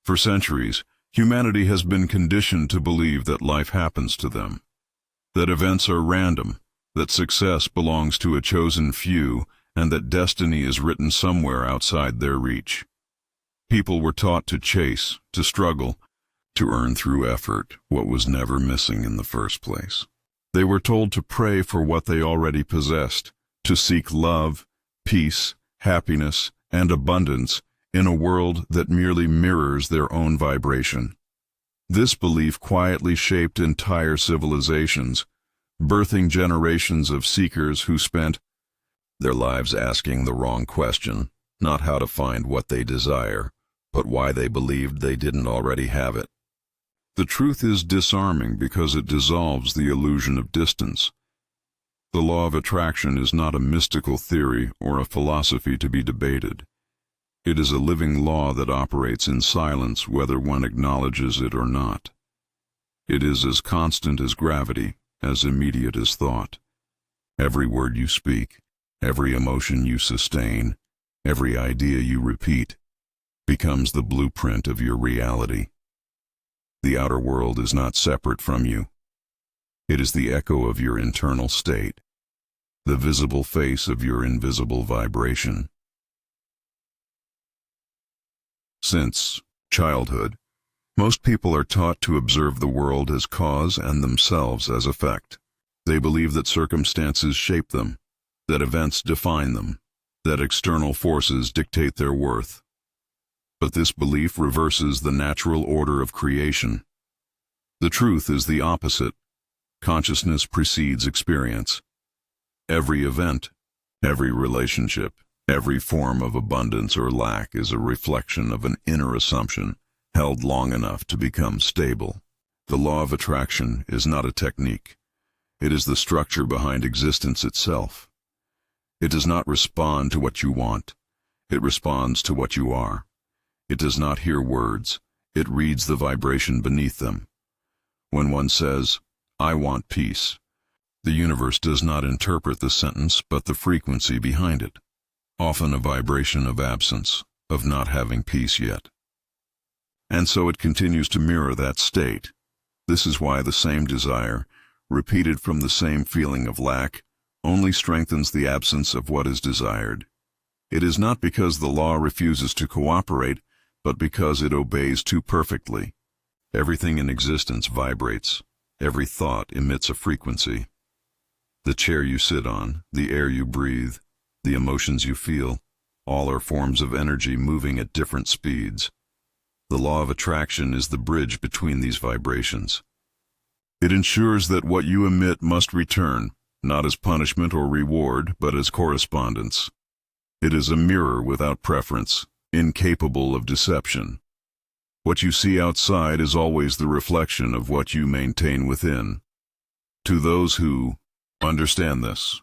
For centuries, humanity has been conditioned to believe that life happens to them, that events are random, that success belongs to a chosen few, and that destiny is written somewhere outside their reach. People were taught to chase, to struggle, to earn through effort what was never missing in the first place. They were told to pray for what they already possessed, to seek love, peace, happiness, and abundance in a world that merely mirrors their own vibration. This belief quietly shaped entire civilizations, birthing generations of seekers who spent their lives asking the wrong question, not how to find what they desire, but why they believed they didn't already have it. The truth is disarming because it dissolves the illusion of distance. The law of attraction is not a mystical theory or a philosophy to be debated. It is a living law that operates in silence whether one acknowledges it or not. It is as constant as gravity, as immediate as thought. Every word you speak, every emotion you sustain, every idea you repeat, becomes the blueprint of your reality. The outer world is not separate from you. It is the echo of your internal state, the visible face of your invisible vibration. Since childhood, most people are taught to observe the world as cause and themselves as effect. They believe that circumstances shape them, that events define them, that external forces dictate their worth. But this belief reverses the natural order of creation. The truth is the opposite. Consciousness precedes experience. Every event, every relationship, every form of abundance or lack is a reflection of an inner assumption held long enough to become stable. The law of attraction is not a technique. It is the structure behind existence itself. It does not respond to what you want. It responds to what you are. It does not hear words. It reads the vibration beneath them. When one says, "I want peace," the universe does not interpret the sentence but the frequency behind it, often a vibration of absence, of not having peace yet. And so it continues to mirror that state. This is why the same desire, repeated from the same feeling of lack, only strengthens the absence of what is desired. It is not because the law refuses to cooperate, but because it obeys too perfectly. Everything in existence vibrates. Every thought emits a frequency. The chair you sit on, the air you breathe, the emotions you feel, all are forms of energy moving at different speeds. The law of attraction is the bridge between these vibrations. It ensures that what you emit must return, not as punishment or reward, but as correspondence. It is a mirror without preference, incapable of deception. What you see outside is always the reflection of what you maintain within. To those who understand this,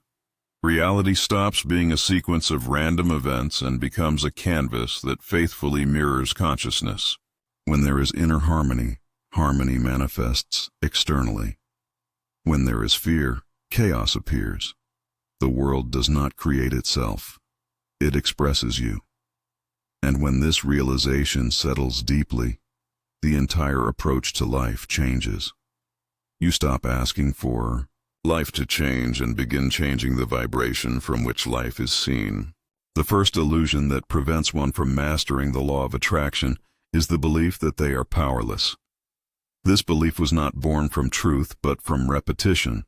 reality stops being a sequence of random events and becomes a canvas that faithfully mirrors consciousness. When there is inner harmony, harmony manifests externally. When there is fear, chaos appears. The world does not create itself. It expresses you. And when this realization settles deeply, the entire approach to life changes. You stop asking for life to change and begin changing the vibration from which life is seen. The first illusion that prevents one from mastering the law of attraction is the belief that they are powerless. This belief was not born from truth but from repetition.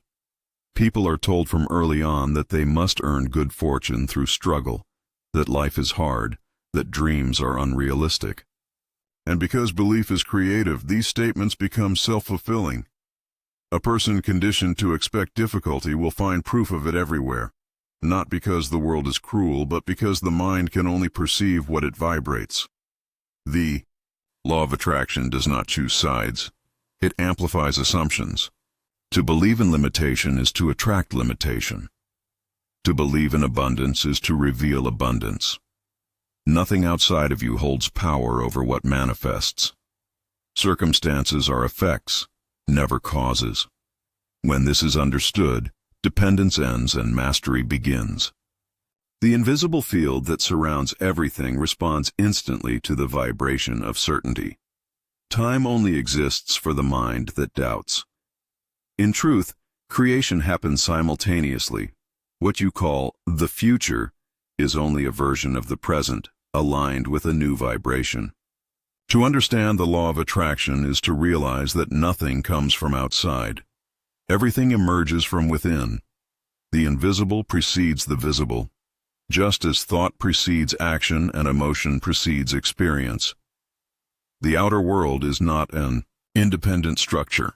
People are told from early on that they must earn good fortune through struggle, that life is hard, that dreams are unrealistic. And because belief is creative, these statements become self-fulfilling. A person conditioned to expect difficulty will find proof of it everywhere, not because the world is cruel, but because the mind can only perceive what it vibrates. The law of attraction does not choose sides. It amplifies assumptions. To believe in limitation is to attract limitation. To believe in abundance is to reveal abundance. Nothing outside of you holds power over what manifests. Circumstances are effects, never causes. When this is understood, dependence ends and mastery begins. The invisible field that surrounds everything responds instantly to the vibration of certainty. Time only exists for the mind that doubts. In truth, creation happens simultaneously. What you call the future is only a version of the present, aligned with a new vibration. To understand the law of attraction is to realize that nothing comes from outside. Everything emerges from within. The invisible precedes the visible, just as thought precedes action and emotion precedes experience. The outer world is not an independent structure.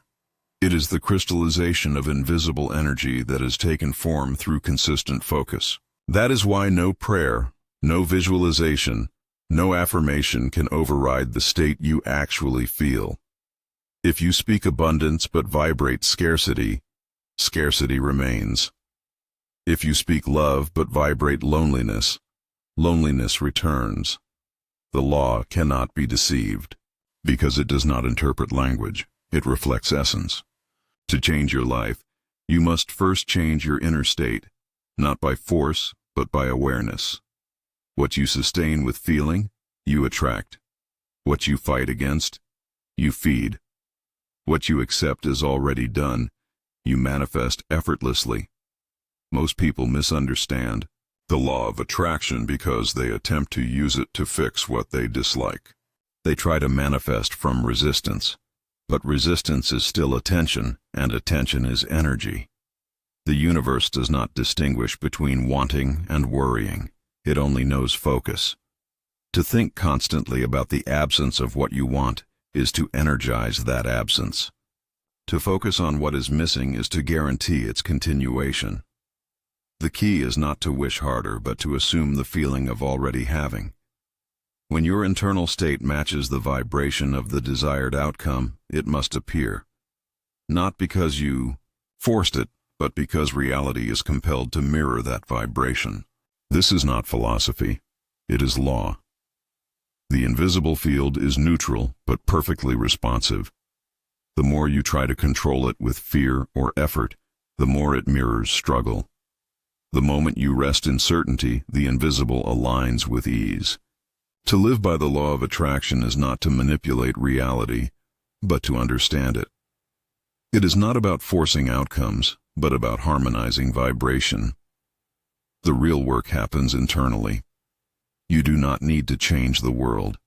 It is the crystallization of invisible energy that has taken form through consistent focus. That is why no prayer, no visualization, no affirmation can override the state you actually feel. If you speak abundance but vibrate scarcity, scarcity remains. If you speak love but vibrate loneliness, loneliness returns. The law cannot be deceived, because it does not interpret language, it reflects essence. To change your life, you must first change your inner state, not by force, but by awareness. What you sustain with feeling, you attract. What you fight against, you feed. What you accept as already done, you manifest effortlessly. Most people misunderstand the law of attraction because they attempt to use it to fix what they dislike. They try to manifest from resistance, but resistance is still attention, and attention is energy. The universe does not distinguish between wanting and worrying. It only knows focus. To think constantly about the absence of what you want is to energize that absence. To focus on what is missing is to guarantee its continuation. The key is not to wish harder, but to assume the feeling of already having. When your internal state matches the vibration of the desired outcome, it must appear. Not because you forced it, but because reality is compelled to mirror that vibration. This is not philosophy, it is law. The invisible field is neutral, but perfectly responsive. The more you try to control it with fear or effort, the more it mirrors struggle. The moment you rest in certainty, the invisible aligns with ease. To live by the law of attraction is not to manipulate reality, but to understand it. It is not about forcing outcomes, but about harmonizing vibration. The real work happens internally. You do not need to change the world.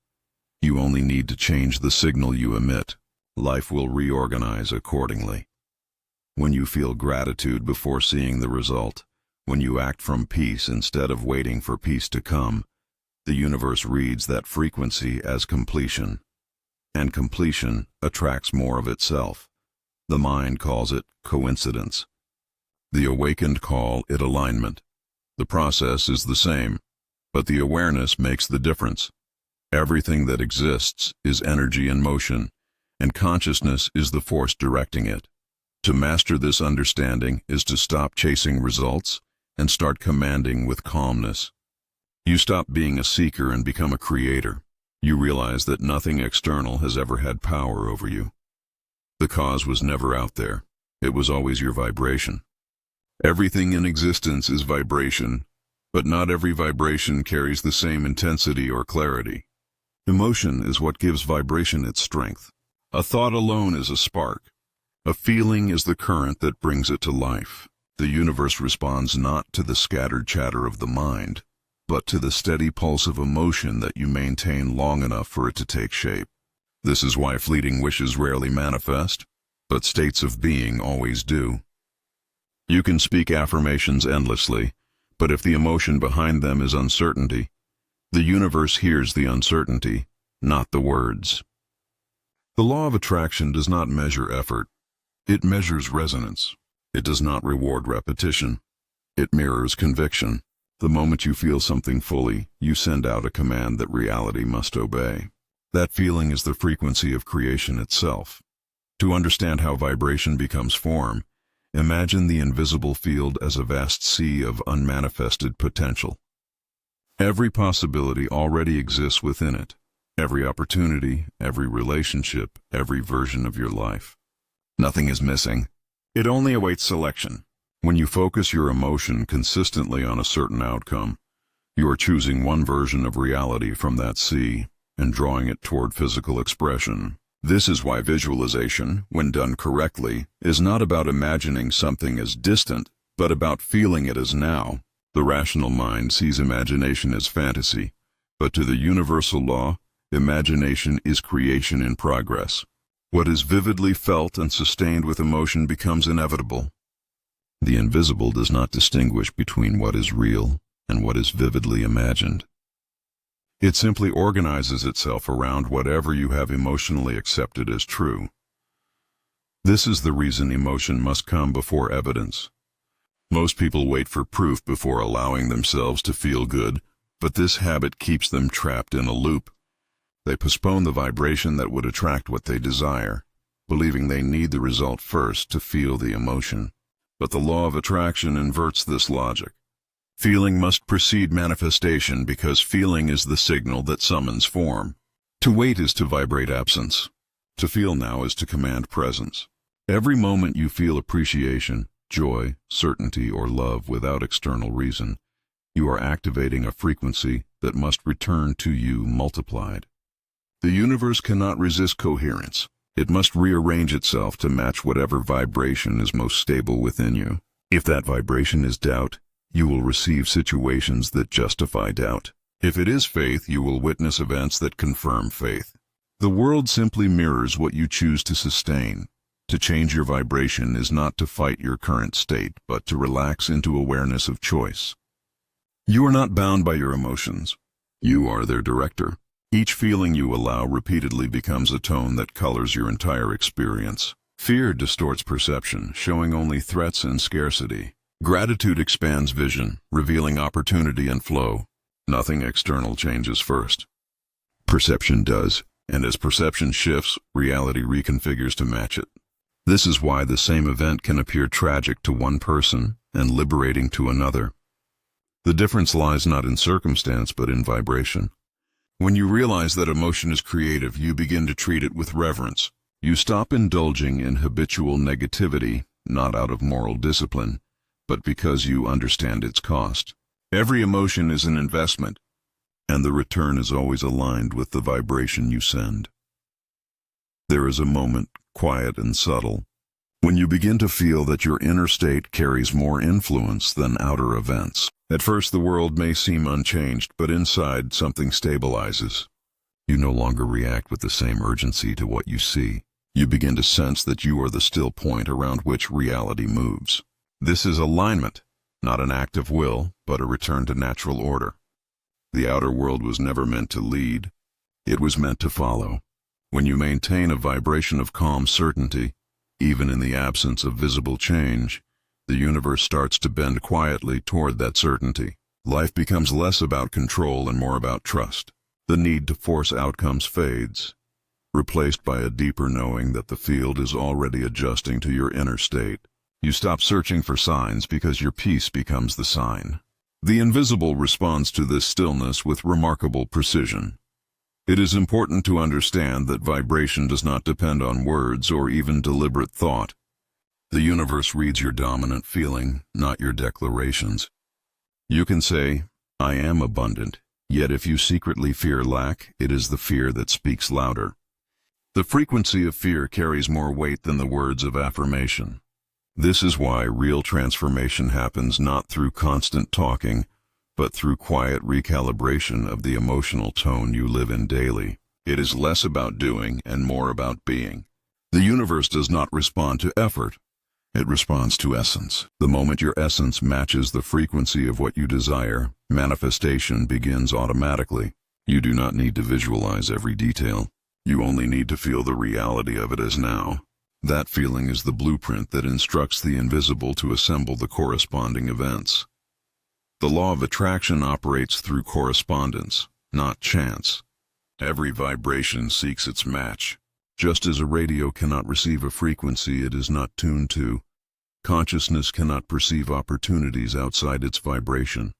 You only need to change the signal you emit. Life will reorganize accordingly. When you feel gratitude before seeing the result, when you act from peace instead of waiting for peace to come, the universe reads that frequency as completion. And completion attracts more of itself. The mind calls it coincidence. The awakened call it alignment. The process is the same, but the awareness makes the difference. Everything that exists is energy in motion, and consciousness is the force directing it. To master this understanding is to stop chasing results and start commanding with calmness. You stop being a seeker and become a creator. You realize that nothing external has ever had power over you. The cause was never out there. It was always your vibration. Everything in existence is vibration, but not every vibration carries the same intensity or clarity. Emotion is what gives vibration its strength. A thought alone is a spark. A feeling is the current that brings it to life. The universe responds not to the scattered chatter of the mind, but to the steady pulse of emotion that you maintain long enough for it to take shape. This is why fleeting wishes rarely manifest, but states of being always do. You can speak affirmations endlessly, but if the emotion behind them is uncertainty, the universe hears the uncertainty, not the words. The law of attraction does not measure effort. It measures resonance. It does not reward repetition. It mirrors conviction. The moment you feel something fully, you send out a command that reality must obey. That feeling is the frequency of creation itself. To understand how vibration becomes form, imagine the invisible field as a vast sea of unmanifested potential. Every possibility already exists within it. Every opportunity, every relationship, every version of your life. Nothing is missing. It only awaits selection. When you focus your emotion consistently on a certain outcome, you are choosing one version of reality from that sea and drawing it toward physical expression. This is why visualization, when done correctly, is not about imagining something as distant, but about feeling it as now. The rational mind sees imagination as fantasy, but to the universal law, imagination is creation in progress. What is vividly felt and sustained with emotion becomes inevitable. The invisible does not distinguish between what is real and what is vividly imagined. It simply organizes itself around whatever you have emotionally accepted as true. This is the reason emotion must come before evidence. Most people wait for proof before allowing themselves to feel good, but this habit keeps them trapped in a loop. They postpone the vibration that would attract what they desire, believing they need the result first to feel the emotion. But the law of attraction inverts this logic. Feeling must precede manifestation because feeling is the signal that summons form. To wait is to vibrate absence. To feel now is to command presence. Every moment you feel appreciation, joy, certainty, or love without external reason, you are activating a frequency that must return to you multiplied. The universe cannot resist coherence. It must rearrange itself to match whatever vibration is most stable within you. If that vibration is doubt, you will receive situations that justify doubt. If it is faith, you will witness events that confirm faith. The world simply mirrors what you choose to sustain. To change your vibration is not to fight your current state, but to relax into awareness of choice. You are not bound by your emotions. You are their director. Each feeling you allow repeatedly becomes a tone that colors your entire experience. Fear distorts perception, showing only threats and scarcity. Gratitude expands vision, revealing opportunity and flow. Nothing external changes first. Perception does, and as perception shifts, reality reconfigures to match it. This is why the same event can appear tragic to one person and liberating to another. The difference lies not in circumstance but in vibration. When you realize that emotion is creative, you begin to treat it with reverence. You stop indulging in habitual negativity, not out of moral discipline, but because you understand its cost. Every emotion is an investment, and the return is always aligned with the vibration you send. There is a moment, quiet and subtle, when you begin to feel that your inner state carries more influence than outer events. At first the world may seem unchanged, but inside something stabilizes. You no longer react with the same urgency to what you see. You begin to sense that you are the still point around which reality moves. This is alignment, not an act of will, but a return to natural order. The outer world was never meant to lead. It was meant to follow. When you maintain a vibration of calm certainty, even in the absence of visible change, the universe starts to bend quietly toward that certainty. Life becomes less about control and more about trust. The need to force outcomes fades, replaced by a deeper knowing that the field is already adjusting to your inner state. You stop searching for signs because your peace becomes the sign. The invisible responds to this stillness with remarkable precision. It is important to understand that vibration does not depend on words or even deliberate thought. The universe reads your dominant feeling, not your declarations. You can say, "I am abundant," yet if you secretly fear lack, it is the fear that speaks louder. The frequency of fear carries more weight than the words of affirmation. This is why real transformation happens not through constant talking, but through quiet recalibration of the emotional tone you live in daily. It is less about doing and more about being. The universe does not respond to effort. It responds to essence. The moment your essence matches the frequency of what you desire, manifestation begins automatically. You do not need to visualize every detail. You only need to feel the reality of it as now. That feeling is the blueprint that instructs the invisible to assemble the corresponding events. The law of attraction operates through correspondence, not chance. Every vibration seeks its match. Just as a radio cannot receive a frequency it is not tuned to, consciousness cannot perceive opportunities outside its vibration.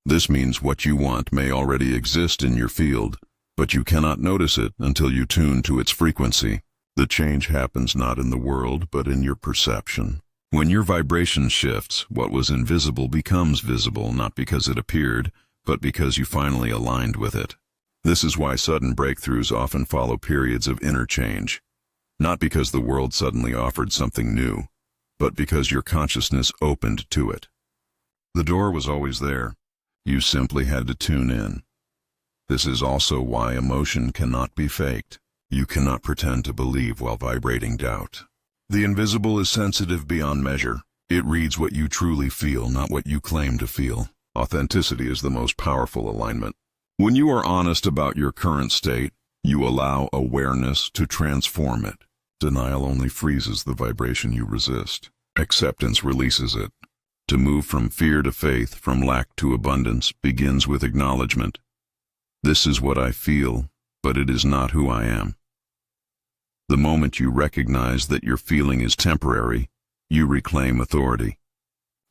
This means what you want may already exist in your field, but you cannot notice it until you tune to its frequency. The change happens not in the world, but in your perception. When your vibration shifts, what was invisible becomes visible, not because it appeared, but because you finally aligned with it. This is why sudden breakthroughs often follow periods of inner change. Not because the world suddenly offered something new, but because your consciousness opened to it. The door was always there. You simply had to tune in. This is also why emotion cannot be faked. You cannot pretend to believe while vibrating doubt. The invisible is sensitive beyond measure. It reads what you truly feel, not what you claim to feel. Authenticity is the most powerful alignment. When you are honest about your current state, you allow awareness to transform it. Denial only freezes the vibration you resist. Acceptance releases it. To move from fear to faith, from lack to abundance, begins with acknowledgement. This is what I feel, but it is not who I am. The moment you recognize that your feeling is temporary, you reclaim authority.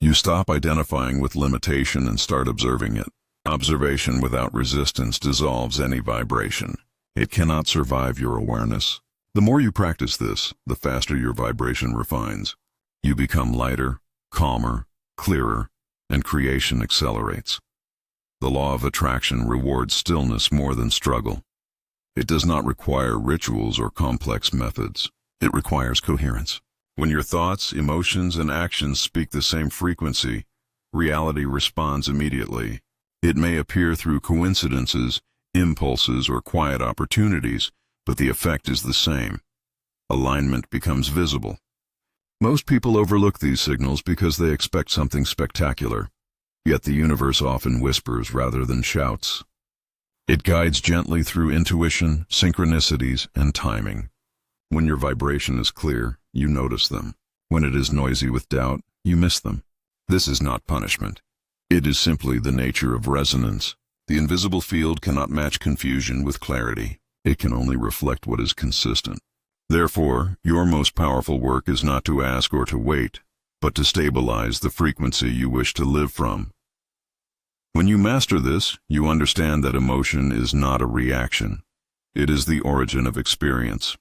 You stop identifying with limitation and start observing it. Observation without resistance dissolves any vibration. It cannot survive your awareness. The more you practice this, the faster your vibration refines. You become lighter, calmer, clearer, and creation accelerates. The law of attraction rewards stillness more than struggle. It does not require rituals or complex methods. It requires coherence. When your thoughts, emotions, and actions speak the same frequency, reality responds immediately. It may appear through coincidences, impulses, or quiet opportunities, but the effect is the same. Alignment becomes visible. Most people overlook these signals because they expect something spectacular. Yet the universe often whispers rather than shouts. It guides gently through intuition, synchronicities, and timing. When your vibration is clear, you notice them. When it is noisy with doubt, you miss them. This is not punishment. It is simply the nature of resonance. The invisible field cannot match confusion with clarity. It can only reflect what is consistent. Therefore, your most powerful work is not to ask or to wait, but to stabilize the frequency you wish to live from. When you master this, you understand that emotion is not a reaction. It is the origin of experience.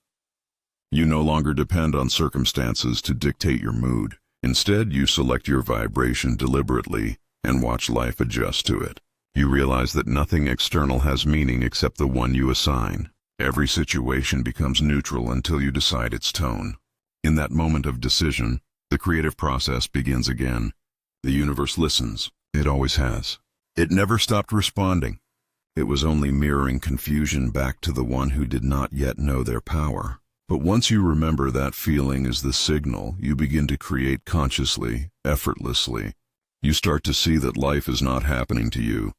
You no longer depend on circumstances to dictate your mood. Instead, you select your vibration deliberately and watch life adjust to it. You realize that nothing external has meaning except the one you assign. Every situation becomes neutral until you decide its tone. In that moment of decision, the creative process begins again. The universe listens. It always has. It never stopped responding. It was only mirroring confusion back to the one who did not yet know their power. But once you remember that feeling is the signal, you begin to create consciously, effortlessly. You start to see that life is not happening to you.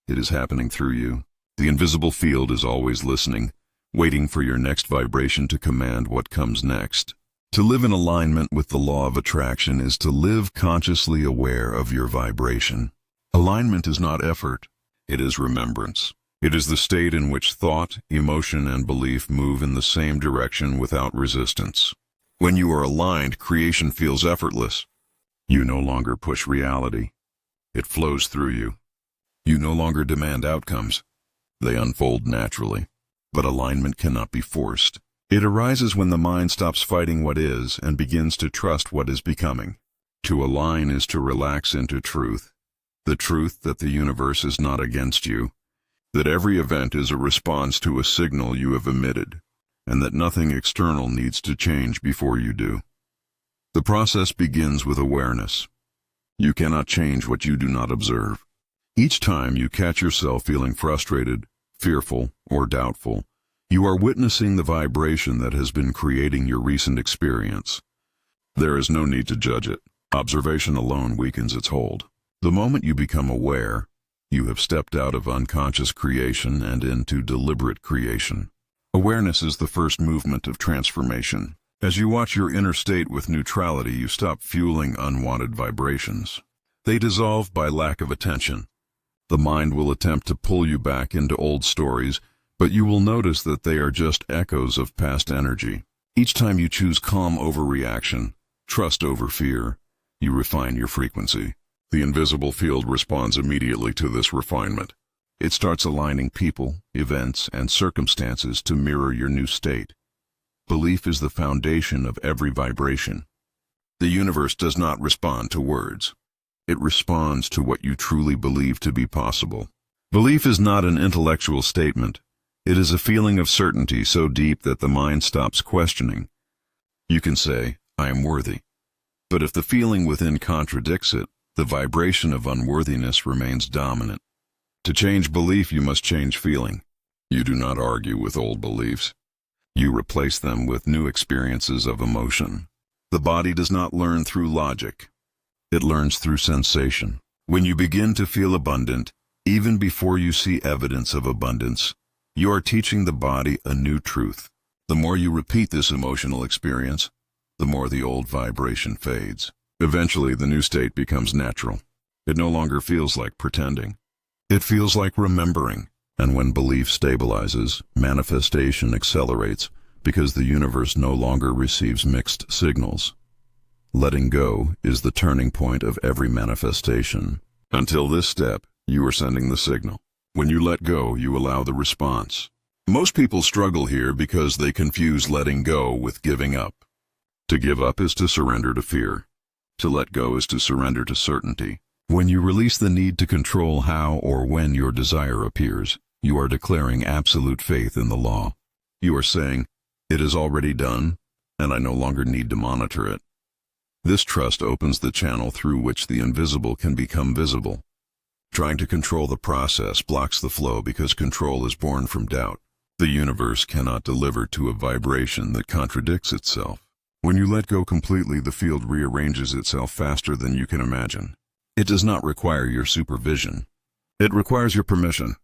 It is happening through you. The invisible field is always listening, waiting for your next vibration to command what comes next. To live in alignment with the law of attraction is to live consciously aware of your vibration. Alignment is not effort, it is remembrance. It is the state in which thought, emotion, and belief move in the same direction without resistance. When you are aligned, creation feels effortless. You no longer push reality. It flows through you. You no longer demand outcomes. They unfold naturally. But alignment cannot be forced. It arises when the mind stops fighting what is and begins to trust what is becoming. To align is to relax into truth. The truth that the universe is not against you, that every event is a response to a signal you have emitted, and that nothing external needs to change before you do. The process begins with awareness. You cannot change what you do not observe. Each time you catch yourself feeling frustrated, fearful, or doubtful, you are witnessing the vibration that has been creating your recent experience. There is no need to judge it. Observation alone weakens its hold. The moment you become aware, you have stepped out of unconscious creation and into deliberate creation. Awareness is the first movement of transformation. As you watch your inner state with neutrality, you stop fueling unwanted vibrations. They dissolve by lack of attention. The mind will attempt to pull you back into old stories, but you will notice that they are just echoes of past energy. Each time you choose calm over reaction, trust over fear, you refine your frequency. The invisible field responds immediately to this refinement. It starts aligning people, events, and circumstances to mirror your new state. Belief is the foundation of every vibration. The universe does not respond to words. It responds to what you truly believe to be possible. Belief is not an intellectual statement. It is a feeling of certainty so deep that the mind stops questioning. You can say, I am worthy. But if the feeling within contradicts it, the vibration of unworthiness remains dominant. To change belief, you must change feeling. You do not argue with old beliefs. You replace them with new experiences of emotion. The body does not learn through logic. It learns through sensation. When you begin to feel abundant, even before you see evidence of abundance, you are teaching the body a new truth. The more you repeat this emotional experience, the more the old vibration fades. Eventually, the new state becomes natural. It no longer feels like pretending. It feels like remembering. And when belief stabilizes, manifestation accelerates because the universe no longer receives mixed signals. Letting go is the turning point of every manifestation. Until this step, you are sending the signal. When you let go, you allow the response. Most people struggle here because they confuse letting go with giving up. To give up is to surrender to fear. To let go is to surrender to certainty. When you release the need to control how or when your desire appears, you are declaring absolute faith in the law. You are saying, it is already done, and I no longer need to monitor it. This trust opens the channel through which the invisible can become visible. Trying to control the process blocks the flow because control is born from doubt. The universe cannot deliver to a vibration that contradicts itself. When you let go completely, the field rearranges itself faster than you can imagine. It does not require your supervision. It requires your permission.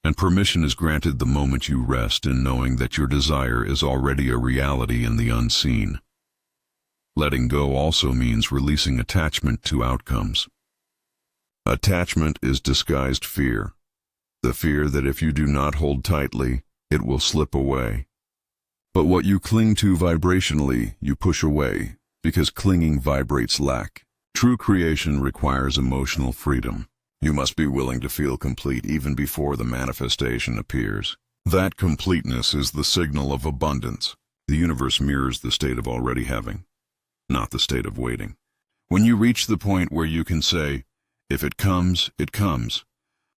And permission is granted the moment you rest in knowing that your desire is already a reality in the unseen. Letting go also means releasing attachment to outcomes. Attachment is disguised fear. The fear that if you do not hold tightly, it will slip away. But what you cling to vibrationally, you push away, because clinging vibrates lack. True creation requires emotional freedom. You must be willing to feel complete even before the manifestation appears. That completeness is the signal of abundance. The universe mirrors the state of already having, not the state of waiting. When you reach the point where you can say, if it comes, it comes.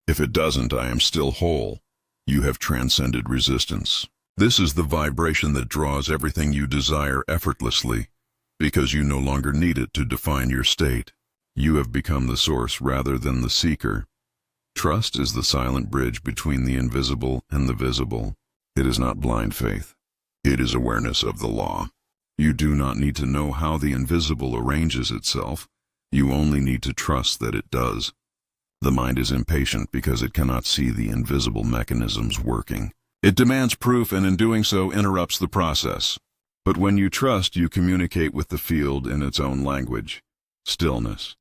If it doesn't, I am still whole. You have transcended resistance. This is the vibration that draws everything you desire effortlessly, because you no longer need it to define your state. You have become the source rather than the seeker. Trust is the silent bridge between the invisible and the visible. It is not blind faith. It is awareness of the law. You do not need to know how the invisible arranges itself. You only need to trust that it does. The mind is impatient because it cannot see the invisible mechanisms working. It demands proof and in doing so interrupts the process. But when you trust, you communicate with the field in its own language. Stillness.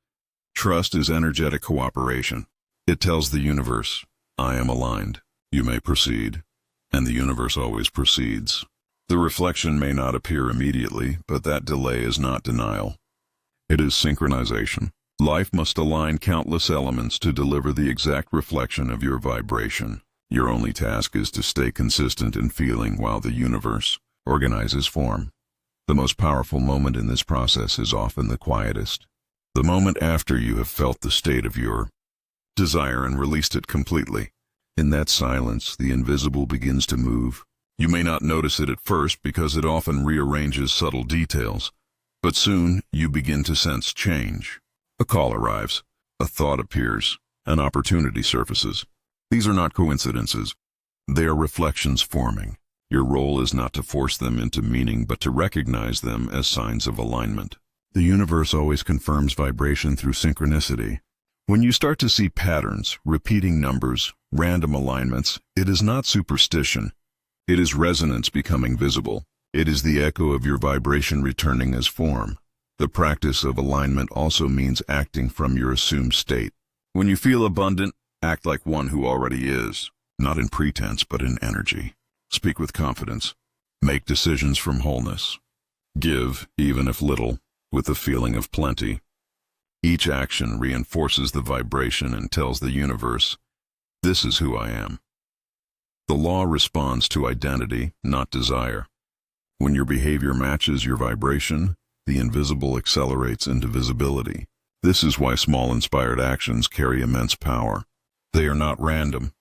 Trust is energetic cooperation. It tells the universe, I am aligned. You may proceed. And the universe always proceeds. The reflection may not appear immediately, but that delay is not denial. It is synchronization. Life must align countless elements to deliver the exact reflection of your vibration. Your only task is to stay consistent in feeling while the universe organizes form. The most powerful moment in this process is often the quietest. The moment after you have felt the state of your desire and released it completely. In that silence, the invisible begins to move. You may not notice it at first because it often rearranges subtle details, but soon you begin to sense change. A call arrives, a thought appears, an opportunity surfaces. These are not coincidences. They are reflections forming. Your role is not to force them into meaning, but to recognize them as signs of alignment. The universe always confirms vibration through synchronicity. When you start to see patterns, repeating numbers, random alignments, it is not superstition. It is resonance becoming visible. It is the echo of your vibration returning as form. The practice of alignment also means acting from your assumed state. When you feel abundant, act like one who already is, not in pretense but in energy. Speak with confidence. Make decisions from wholeness. Give, even if little, with the feeling of plenty. Each action reinforces the vibration and tells the universe, this is who I am. The law responds to identity, not desire. When your behavior matches your vibration, the invisible accelerates into visibility. This is why small inspired actions carry immense power. They are not random.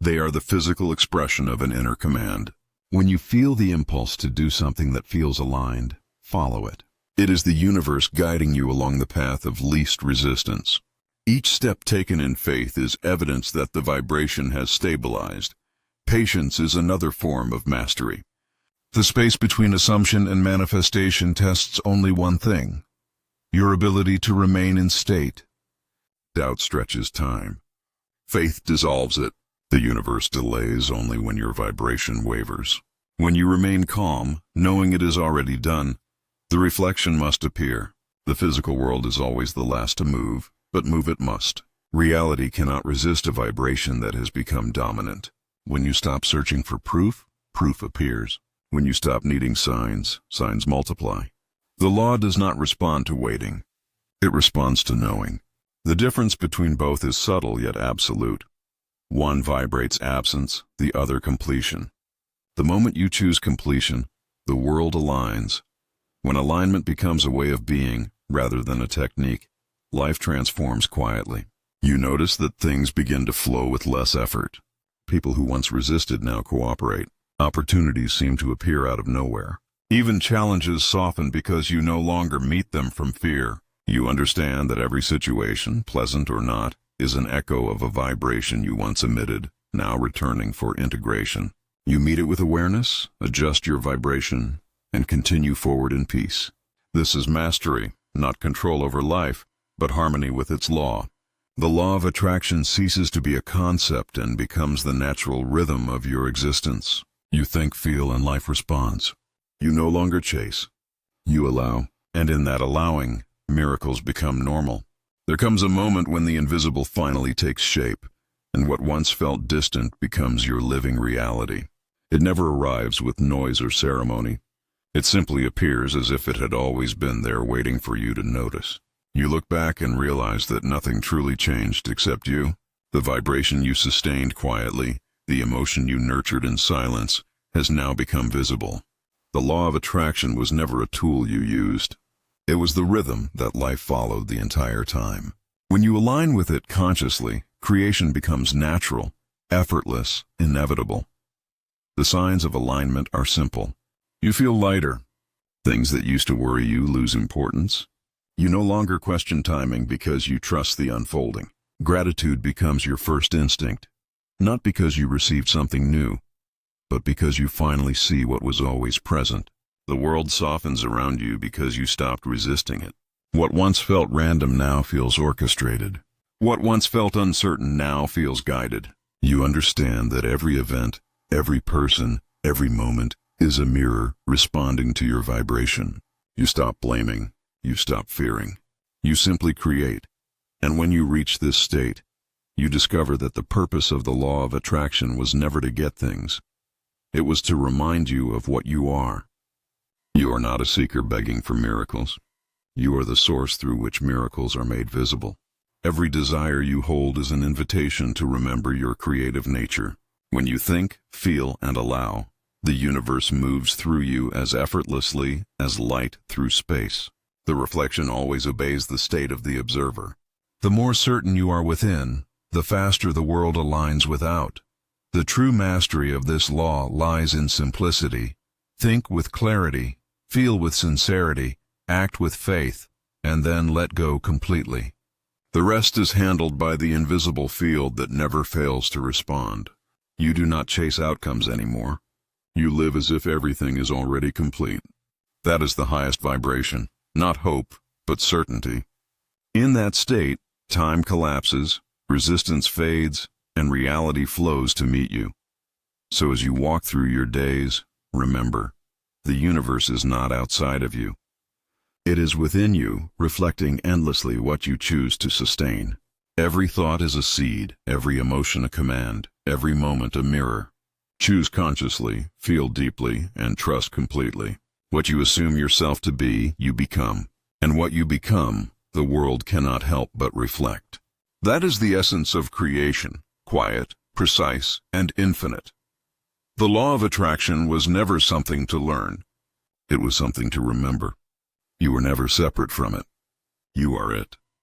They are the physical expression of an inner command. When you feel the impulse to do something that feels aligned, follow it. It is the universe guiding you along the path of least resistance. Each step taken in faith is evidence that the vibration has stabilized. Patience is another form of mastery. The space between assumption and manifestation tests only one thing: your ability to remain in state. Doubt stretches time. Faith dissolves it. The universe delays only when your vibration wavers. When you remain calm, knowing it is already done, the reflection must appear. The physical world is always the last to move, but move it must. Reality cannot resist a vibration that has become dominant. When you stop searching for proof, proof appears. When you stop needing signs, signs multiply. The law does not respond to waiting. It responds to knowing. The difference between both is subtle yet absolute. One vibrates absence, the other completion. The moment you choose completion, the world aligns. When alignment becomes a way of being, rather than a technique, life transforms quietly. You notice that things begin to flow with less effort. People who once resisted now cooperate. Opportunities seem to appear out of nowhere. Even challenges soften because you no longer meet them from fear. You understand that every situation, pleasant or not, is an echo of a vibration you once emitted, now returning for integration. You meet it with awareness, adjust your vibration, and continue forward in peace. This is mastery, not control over life, but harmony with its law. The law of attraction ceases to be a concept and becomes the natural rhythm of your existence. You think, feel, and life responds. You no longer chase. You allow, and in that allowing, miracles become normal. There comes a moment when the invisible finally takes shape, and what once felt distant becomes your living reality. It never arrives with noise or ceremony. It simply appears as if it had always been there waiting for you to notice. You look back and realize that nothing truly changed except you. The vibration you sustained quietly, the emotion you nurtured in silence, has now become visible. The law of attraction was never a tool you used. It was the rhythm that life followed the entire time. When you align with it consciously, creation becomes natural, effortless, inevitable. The signs of alignment are simple. You feel lighter. Things that used to worry you lose importance. You no longer question timing because you trust the unfolding. Gratitude becomes your first instinct, not because you received something new, but because you finally see what was always present. The world softens around you because you stopped resisting it. What once felt random now feels orchestrated. What once felt uncertain now feels guided. You understand that every event, every person, every moment is a mirror responding to your vibration. You stop blaming. You stop fearing. You simply create. And when you reach this state, you discover that the purpose of the law of attraction was never to get things. It was to remind you of what you are. You are not a seeker begging for miracles. You are the source through which miracles are made visible. Every desire you hold is an invitation to remember your creative nature. When you think, feel, and allow, the universe moves through you as effortlessly as light through space. The reflection always obeys the state of the observer. The more certain you are within, the faster the world aligns without. The true mastery of this law lies in simplicity. Think with clarity, feel with sincerity, act with faith, and then let go completely. The rest is handled by the invisible field that never fails to respond. You do not chase outcomes anymore. You live as if everything is already complete. That is the highest vibration, not hope, but certainty. In that state, time collapses, resistance fades, and reality flows to meet you. So as you walk through your days, remember, the universe is not outside of you. It is within you, reflecting endlessly what you choose to sustain. Every thought is a seed, every emotion a command, every moment a mirror. Choose consciously, feel deeply, and trust completely. What you assume yourself to be, you become. And what you become, the world cannot help but reflect. That is the essence of creation, quiet, precise, and infinite. The law of attraction was never something to learn. It was something to remember. You were never separate from it. You are it.